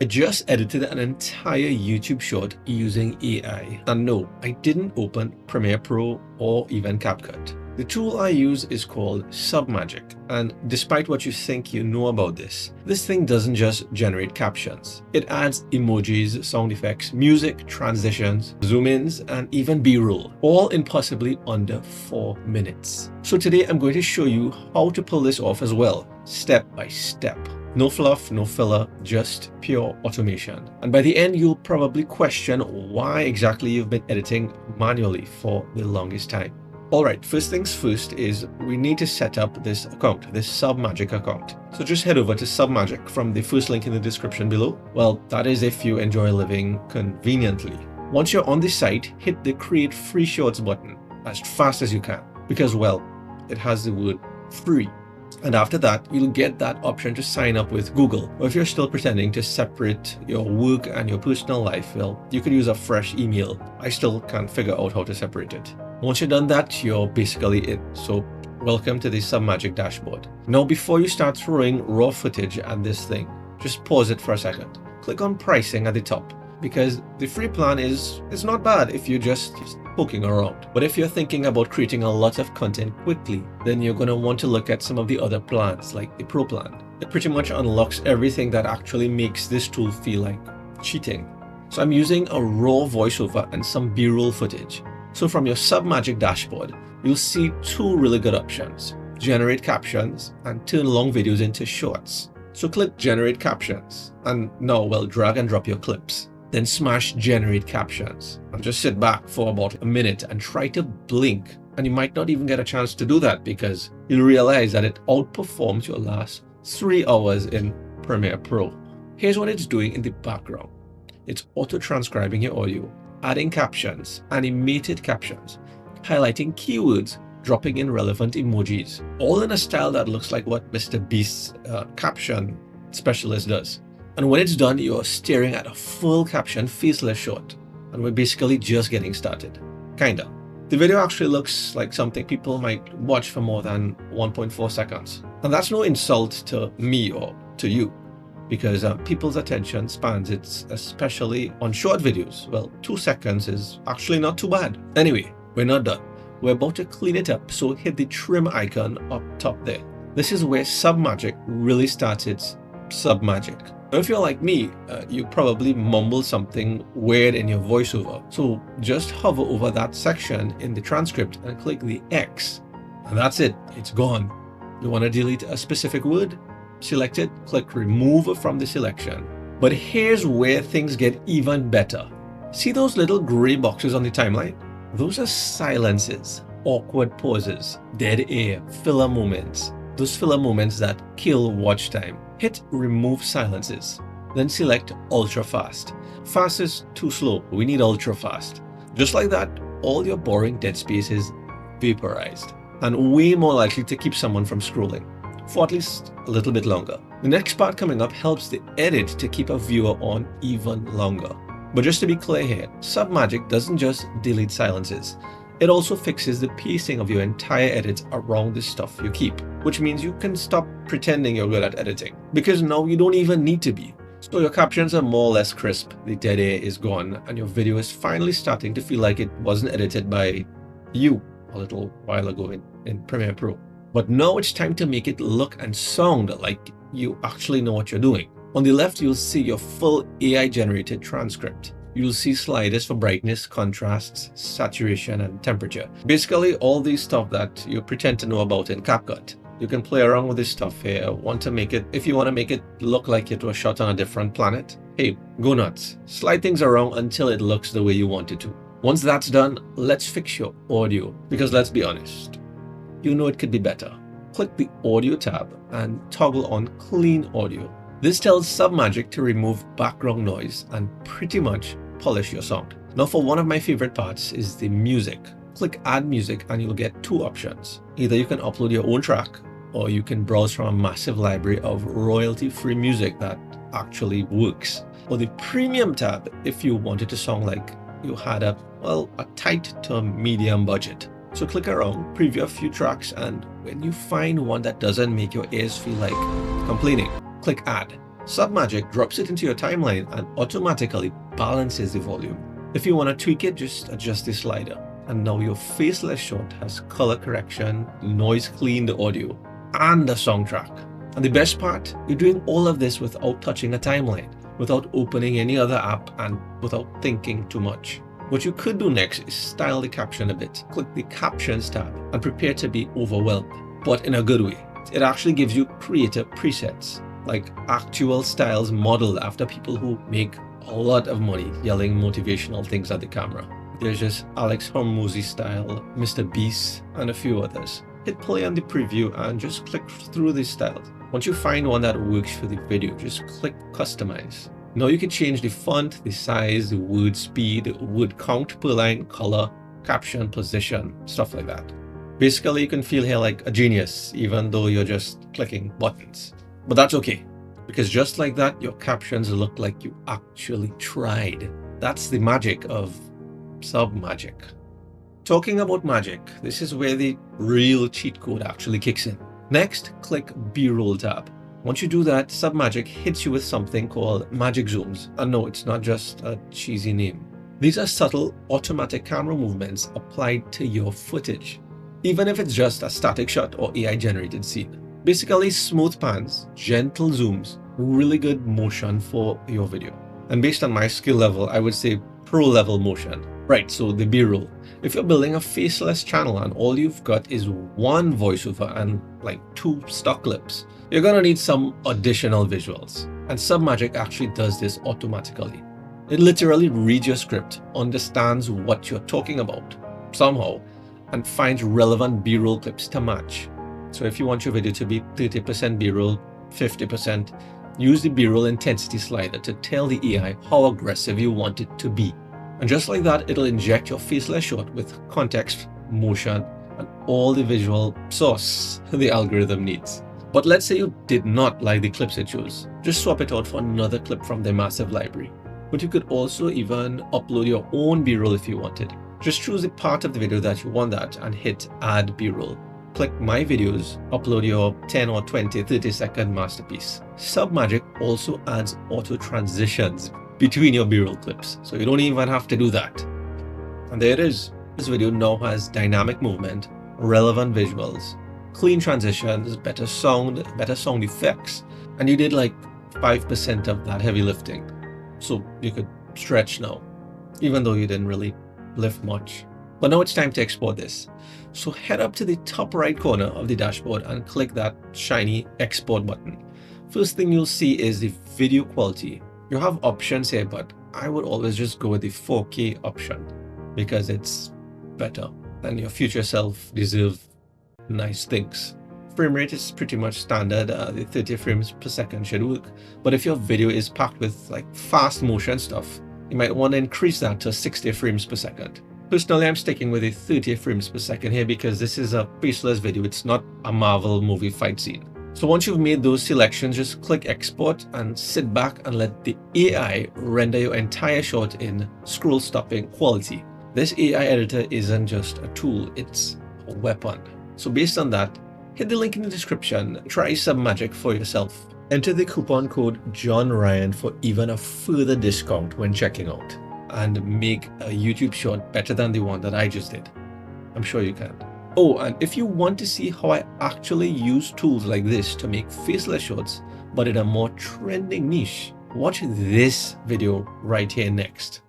I just edited an entire YouTube short using AI. And no, I didn't open Premiere Pro or even CapCut. The tool I use is called Submagic, and despite what you think you know about this thing doesn't just generate captions. It adds emojis, sound effects, music, transitions, zoom-ins, and even B-roll, all in possibly under 4 minutes. So today I'm going to show you how to pull this off as well, step by step. No fluff, no filler, just pure automation. And by the end, you'll probably question why exactly you've been editing manually for the longest time. Alright, first things first is we need to set up this account, this Submagic account. So just head over to Submagic from the first link in the description below. Well, that is if you enjoy living conveniently. Once you're on the site, hit the Create Free Shorts button as fast as you can because, well, it has the word free. And after that, you'll get that option to sign up with Google. Or if you're still pretending to separate your work and your personal life, well, you could use a fresh email. I still can't figure out how to separate it. Once you're done that, you're basically in. So welcome to the Submagic dashboard. Now, before you start throwing raw footage at this thing, just pause it for a second. Click on pricing at the top because the free plan is not bad if you're just poking around. But if you're thinking about creating a lot of content quickly, then you're going to want to look at some of the other plans like the Pro plan. It pretty much unlocks everything that actually makes this tool feel like cheating. So I'm using a raw voiceover and some B-roll footage. So from your Submagic dashboard, you'll see two really good options: generate captions and turn long videos into shorts. So click generate captions and now, well, drag and drop your clips. Then smash generate captions and just sit back for about a minute and try to blink. And you might not even get a chance to do that because you'll realize that it outperforms your last 3 hours in Premiere Pro. Here's what it's doing in the background. It's auto-transcribing your audio, adding captions, animated captions, highlighting keywords, dropping in relevant emojis, all in a style that looks like what Mr. Beast's caption specialist does. And when it's done, you're staring at a full caption faceless short. And we're basically just getting started. Kinda. The video actually looks like something people might watch for more than 1.4 seconds. And that's no insult to me or to you, because people's attention spans, it's especially on short videos. Well, 2 seconds is actually not too bad. Anyway, we're not done. We're about to clean it up, so hit the trim icon up top there. This is where Submagic really started Submagic. Now, if you're like me, you probably mumble something weird in your voiceover. So just hover over that section in the transcript and click the X. And that's it, it's gone. You want to delete a specific word? Select it, click remove from the selection. But here's where things get even better. See those little gray boxes on the timeline? Those are silences, awkward pauses, dead air, filler moments. Those filler moments that kill watch time. Hit remove silences, then select ultra fast. Fast is too slow, we need ultra fast. Just like that, all your boring dead space is vaporized and way more likely to keep someone from scrolling for at least a little bit longer. The next part coming up helps the edit to keep a viewer on even longer. But just to be clear here, Submagic doesn't just delete silences. It also fixes the pacing of your entire edits around the stuff you keep, which means you can stop pretending you're good at editing, because now you don't even need to be. So your captions are more or less crisp, the dead air is gone, and your video is finally starting to feel like it wasn't edited by you a little while ago in Premiere Pro. But now it's time to make it look and sound like you actually know what you're doing. On the left, you'll see your full AI-generated transcript. You'll see sliders for brightness, contrasts, saturation, and temperature. Basically, all these stuff that you pretend to know about in CapCut. You can play around with this stuff here. If you want to make it look like it was shot on a different planet, hey, go nuts. Slide things around until it looks the way you want it to. Once that's done, let's fix your audio, because let's be honest, you know it could be better. Click the Audio tab and toggle on Clean Audio. This tells Submagic to remove background noise and pretty much polish your sound. Now, for one of my favorite parts is the music. Click Add Music and you'll get 2 options. Either you can upload your own track, or you can browse from a massive library of royalty-free music that actually works. Or the Premium tab if you wanted to sound like you had a tight to medium budget. So click around, preview a few tracks, and when you find one that doesn't make your ears feel like complaining, click Add. SubMagic drops it into your timeline and automatically balances the volume. If you want to tweak it, just adjust the slider. And now your faceless shot has color correction, noise cleaned audio, and a song track. And the best part, you're doing all of this without touching a timeline, without opening any other app, and without thinking too much. What you could do next is style the caption a bit. Click the Captions tab and prepare to be overwhelmed, but in a good way. It actually gives you creative presets, like actual styles modeled after people who make a lot of money yelling motivational things at the camera. There's just Alex Hormozy style, Mr. Beast, and a few others. Hit play on the preview and just click through these styles. Once you find one that works for the video, just click Customize. Now you can change the font, the size, the word speed, word count per line, color, caption, position, stuff like that. Basically, you can feel here like a genius, even though you're just clicking buttons. But that's okay, because just like that, your captions look like you actually tried. That's the magic of SubMagic. Talking about magic, this is where the real cheat code actually kicks in. Next, click B-roll tab. Once you do that, SubMagic hits you with something called magic zooms. And no, it's not just a cheesy name. These are subtle automatic camera movements applied to your footage, even if it's just a static shot or AI generated scene. Basically smooth pans, gentle zooms, really good motion for your video. And based on my skill level, I would say pro level motion. Right, so the B-roll. If you're building a faceless channel and all you've got is one voiceover and like 2 stock clips, you're gonna need some additional visuals. And SubMagic actually does this automatically. It literally reads your script, understands what you're talking about somehow, and finds relevant B-roll clips to match. So if you want your video to be 30% B-roll, 50%, use the B-roll intensity slider to tell the AI how aggressive you want it to be. And just like that, it'll inject your faceless shot with context, motion, and all the visual sauce the algorithm needs. But let's say you did not like the clips it chose. Just swap it out for another clip from their massive library. But you could also even upload your own B-roll if you wanted. Just choose the part of the video that you want that and hit Add B-roll. Click My Videos, upload your 10 or 20, 30-second masterpiece. SubMagic also adds auto transitions between your B-roll clips, so you don't even have to do that. And there it is. This video now has dynamic movement, relevant visuals, clean transitions, better sound effects, and you did like 5% of that heavy lifting. So you could stretch now, even though you didn't really lift much. But now it's time to export this. So head up to the top right corner of the dashboard and click that shiny export button. First thing you'll see is the video quality. You have options here, but I would always just go with the 4K option because it's better and your future self deserves nice things. Frame rate is pretty much standard. The 30 frames per second should work. But if your video is packed with like fast motion stuff, you might want to increase that to 60 frames per second. Personally, I'm sticking with the 30 frames per second here because this is a faceless video. It's not a Marvel movie fight scene. So once you've made those selections, just click export and sit back and let the AI render your entire shot in scroll stopping quality. This AI editor isn't just a tool, it's a weapon. So based on that, hit the link in the description, try SubMagic for yourself. Enter the coupon code John Ryan for even a further discount when checking out, and make a YouTube short better than the one that I just did. I'm sure you can. Oh, and if you want to see how I actually use tools like this to make faceless shorts, but in a more trending niche, watch this video right here next.